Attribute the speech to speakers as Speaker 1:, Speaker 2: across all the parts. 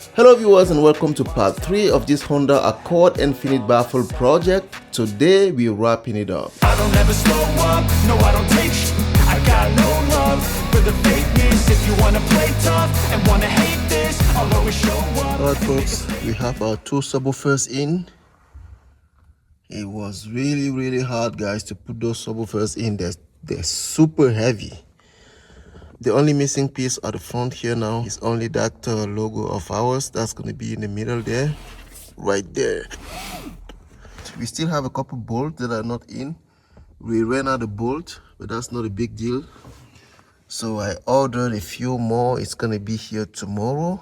Speaker 1: Hello viewers and welcome to part 3 of this Honda Accord Infinite Baffle project. Today we're wrapping it up.
Speaker 2: I don't ever slow up, no I don't take sh**. I got no love for the fakeness. If you wanna play tough and wanna hate this, I'll always show up.
Speaker 1: Alright folks, we have our 2 subwoofers in. It was really hard guys to put those subwoofers in. They're super heavy. The only missing piece at the front here now is only that logo of ours. That's going to be in the middle there, right there. We still have a couple bolts that are not in. We ran out of bolt, but that's not a big deal. So I ordered a few more. It's going to be here tomorrow.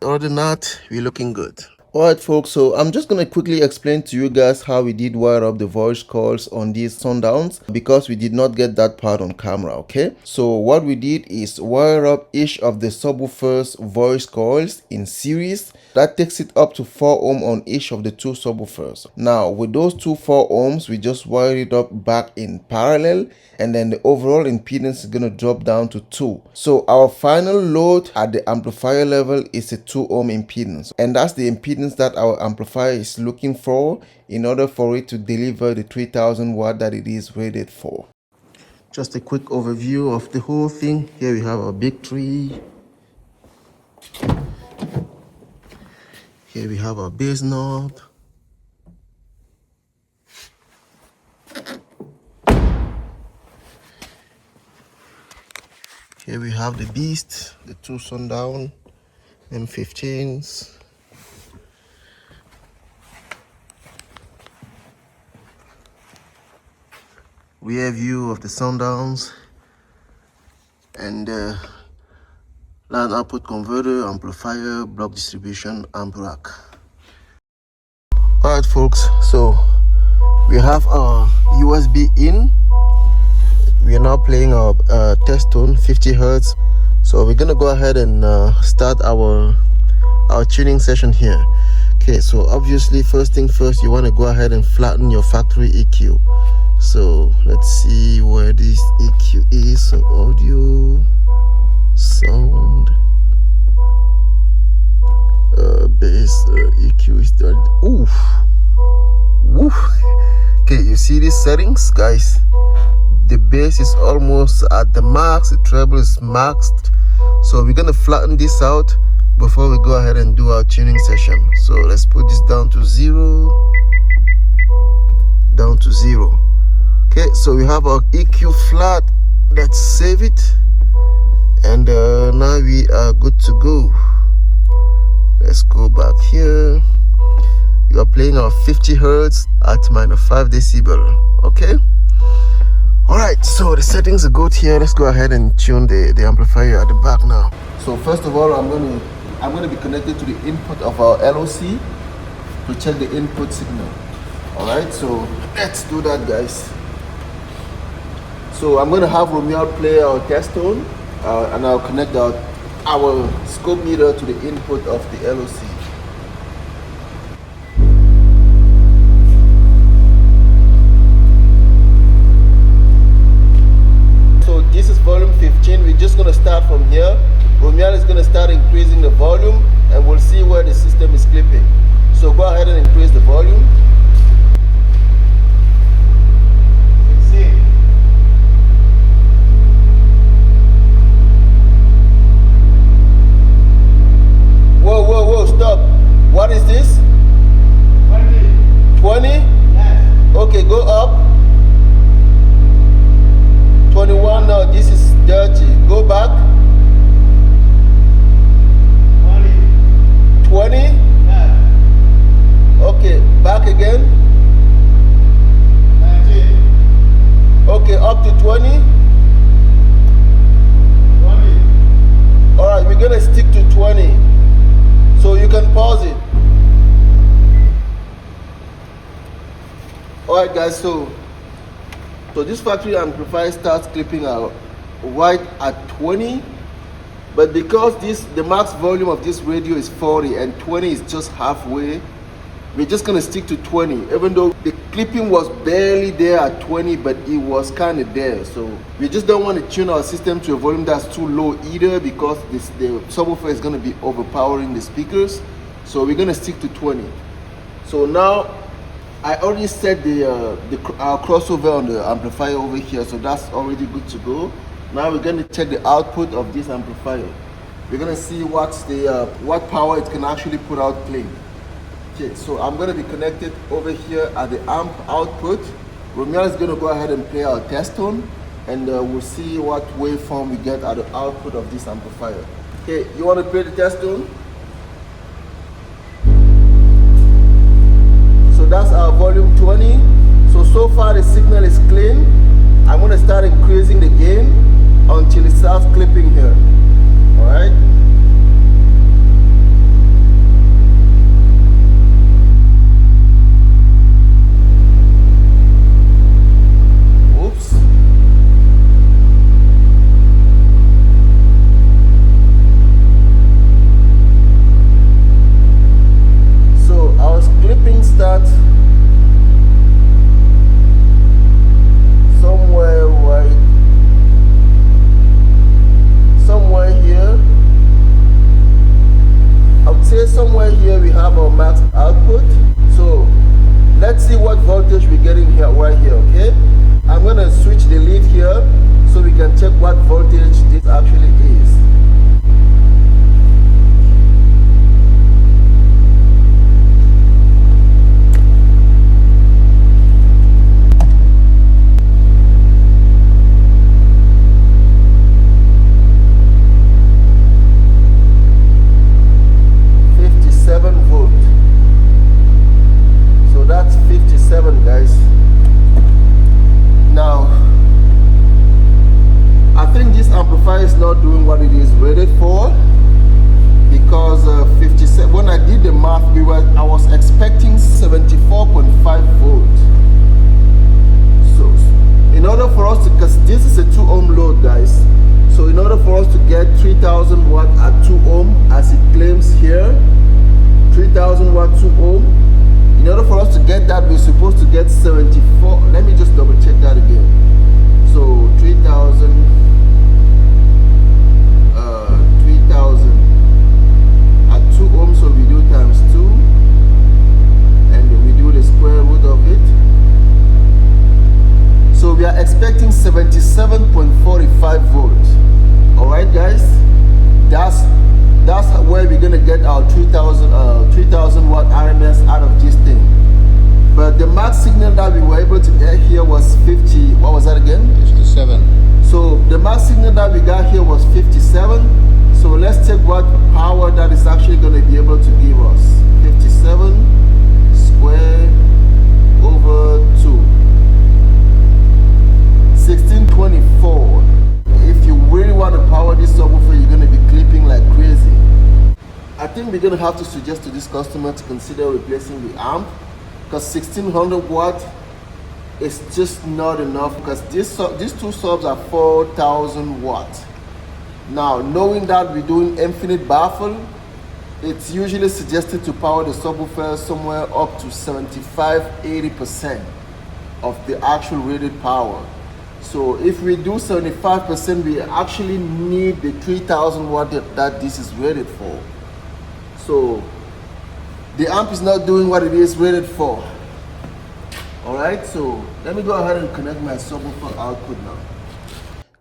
Speaker 1: Other than that, we're looking good. Alright folks, so I'm just going to quickly explain to you guys how we did wire up the voice coils on these Sundowns, because we did not get that part on camera, okay? So what we did is wire up each of the subwoofers voice coils in series. That takes it up to 4 ohm on each of the 2 subwoofers. Now with those 2 4 ohms, we just wire it up back in parallel, and then the overall impedance is going to drop down to 2. So our final load at the amplifier level is a 2 ohm impedance, and that's the impedance that our amplifier is looking for in order for it to deliver the 3000 watt that it is rated for. Just a quick overview of the whole thing. Here we have our big tree. Here we have our bass knob. Here we have the beast, the 2 Sundown M15s. Rear view of the Sundowns, and line output converter, amplifier, block distribution, amp rack. Alright folks, so we have our USB in. We are now playing our test tone 50 Hertz. So we're gonna go ahead and start our tuning session here. Okay, so obviously first thing first, you want to go ahead and flatten your factory EQ. So let's see where this EQ is. So audio, sound, bass, EQ is 30. Oof. Woof. Okay, you see these settings, guys? The bass is almost at the max, the treble is maxed. So we're gonna flatten this out before we go ahead and do our tuning session. So let's put this down to 0. Down to 0. Okay, so we have our EQ flat. Let's save it, and now we are good to go. Let's go back here. We are playing our 50 Hertz at -5 decibel. Okay, all right, so the settings are good here. Let's go ahead and tune the amplifier at the back now. So first of all, I'm going to be connected to the input of our LOC to check the input signal. All right, so let's do that, guys. So I'm going to have Romeo play our test tone, and I'll connect our scope meter to the input of the LOC. So this is volume 15. We're just going to start from here. Romeo is going to start increasing the volume, and we'll see where the system is clipping. So go ahead and increase the volume. Whoa, stop. What is this? 20. 20? Yes. Okay, go up. 21, no, this is dirty. Go back. 20. 20? Yes. Okay, back again. 19. Okay, up to 20. 20. Alright, we're gonna stick to 20. So you can pause it. Alright guys, so this factory amplifier starts clipping out right at 20, but because the max volume of this radio is 40 and 20 is just halfway, we're just gonna stick to 20, even though the clipping was barely there at 20, but it was kind of there. So we just don't want to tune our system to a volume that's too low either, because the subwoofer is gonna be overpowering the speakers. So we're gonna stick to 20. So now I already set our crossover on the amplifier over here, so that's already good to go. Now we're gonna check the output of this amplifier. We're gonna see what power it can actually put out playing. Okay, so I'm going to be connected over here at the amp output. Romeo is going to go ahead and play our test tone, and we'll see what waveform we get at the output of this amplifier. Okay, you want to play the test tone? So that's our volume 20. So far the signal is clean. I'm going to start increasing the gain until it starts clipping here. Alright? Somewhere here we have our max output. So let's see what voltage we're getting here right here. Okay, I'm gonna switch the lead here so we can check what voltage this actually is. Guys, now I think this amplifier is not doing what it is rated for, because 57, when I did the math, I was expecting 74.5 volts. So in order for us to, because this is a 2 ohm load, guys, so in order for us to get 3000 watt at 2 ohm as it claims here, 3000 watt 2 ohm, in order for us to get that, we're supposed to get 74. Let me just double check that again. So 3000 at 2 ohms, so we do times 2, and we do the square root of it. So we are expecting 77.45 volts. All right, guys, that's where we're gonna get our 3000 watt RMS out of this thing. But the max signal that we were able to get here was 50. What was that again?
Speaker 3: 57.
Speaker 1: So the max signal that we got here was 57. So let's check what power that is actually going to be able to give us. 57 square over 2. 1624. If you really want to power this subwoofer, you're going to be clipping like crazy. I think we're going to have to suggest to this customer to consider replacing the amp, because 1600 watt is just not enough, because these two subs are 4000 watt. Now, knowing that we're doing infinite baffle, it's usually suggested to power the subwoofer somewhere up to 75-80% of the actual rated power. So if we do 75%, we actually need the 3000 watt that this is rated for. So the amp is not doing what it is rated for. Alright, so let me go ahead and connect my subwoofer output now.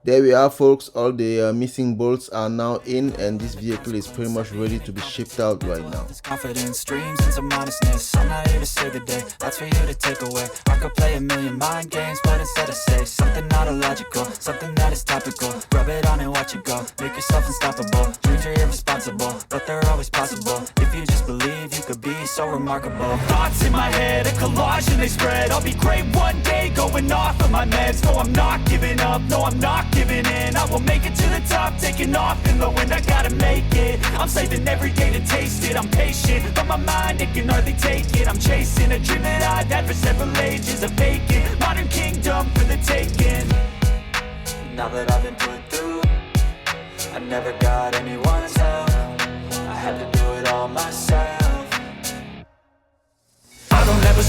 Speaker 1: There we are, folks. All the missing bolts are now in, and this vehicle is pretty much ready to be shipped out right now.
Speaker 2: Confidence, dreams, and some honestness. I'm not here to save the day, that's for you to take away. I could play a million mind games, but instead I say something not illogical, something that is topical. Rub it on and watch it go, make yourself unstoppable. Dreams are irresponsible, but they're always possible. If you just believe, you could be so remarkable. Thoughts in my head, a collage and they spread. I'll be great one day, going off of my meds. No, I'm not giving up, no, I'm not giving in. I will make it to the top, taking off in the wind. I gotta make it, I'm saving every day to taste it. I'm patient, but my mind, it can hardly take it. I'm chasing a dream that I've had for several ages. A vacant, modern kingdom for the taking. Now that I've been put through, I never got anyone's help. I had to do it all myself.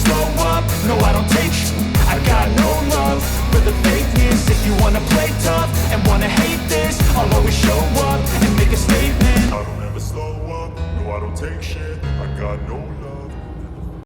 Speaker 2: slow up, no I don't take sh**. I got no love for the fakeness. If you wanna play tough and wanna hate this, I'll always show up and make a statement. I don't ever slow up, no I don't take shit. I got no love